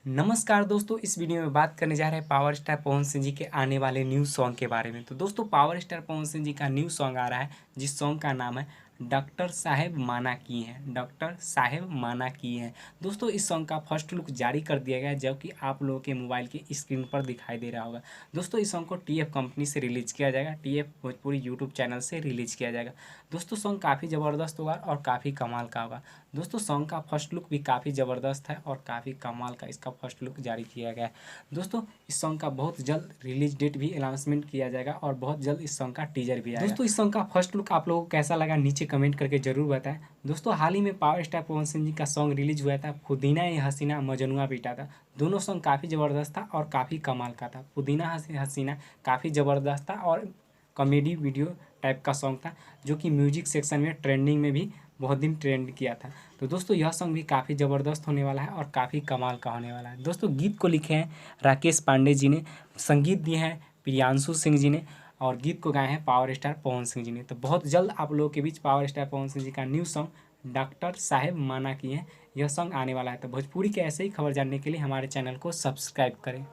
नमस्कार दोस्तों, इस वीडियो में बात करने जा रहे हैं पावर स्टार पवन सिंह जी के आने वाले न्यू सॉन्ग के बारे में। तो दोस्तों, पावर स्टार पवन सिंह जी का न्यू सॉन्ग आ रहा है, जिस सॉन्ग का नाम है डॉक्टर साहेब माना की हैं। डॉक्टर साहेब माना की हैं। दोस्तों, इस सॉन्ग का फर्स्ट लुक जारी कर दिया गया है, जो कि आप लोगों के मोबाइल की स्क्रीन पर दिखाई दे रहा होगा। दोस्तों, इस सॉन्ग को टीएफ कंपनी से रिलीज किया जाएगा, टीएफ भोजपुरी यूट्यूब चैनल से रिलीज किया जाएगा। दोस्तों, सॉन्ग काफ़ी ज़बरदस्त होगा और काफ़ी कमाल का होगा। दोस्तों, सॉन्ग का फर्स्ट लुक भी काफ़ी ज़बरदस्त है और काफ़ी कमाल का इसका फर्स्ट लुक जारी किया गया है। दोस्तों, इस सॉन्ग का बहुत जल्द रिलीज डेट भी अनाउंसमेंट किया जाएगा और बहुत जल्द इस सॉन्ग का टीजर भी आएगा। दोस्तों, इस सॉन्ग का फर्स्ट लुक आप लोगों को कैसा लगा नीचे कमेंट करके जरूर बताएं। दोस्तों, हाल ही में पावर स्टार पवन सिंह जी का सॉन्ग रिलीज हुआ था, पुदीना ये हसीना मजनुआ पीटा था। दोनों सॉन्ग काफ़ी ज़बरदस्त था और काफ़ी कमाल का था। पुदीना हसीना काफ़ी ज़बरदस्त था और कॉमेडी वीडियो टाइप का सॉन्ग था, जो कि म्यूजिक सेक्शन में ट्रेंडिंग में भी बहुत दिन ट्रेंड किया था। तो दोस्तों, यह सॉन्ग भी काफ़ी ज़बरदस्त होने वाला है और काफ़ी कमाल का होने वाला है। दोस्तों, गीत को लिखे हैं राकेश पांडे जी ने, संगीत दिए हैं प्रियांशु सिंह जी ने और गीत को गाए हैं पावर स्टार पवन सिंह जी ने। तो बहुत जल्द आप लोगों के बीच पावर स्टार पवन सिंह जी का न्यू सॉन्ग डॉक्टर साहेब माना की हैं, यह सॉन्ग आने वाला है। तो भोजपुरी के ऐसे ही खबर जानने के लिए हमारे चैनल को सब्सक्राइब करें।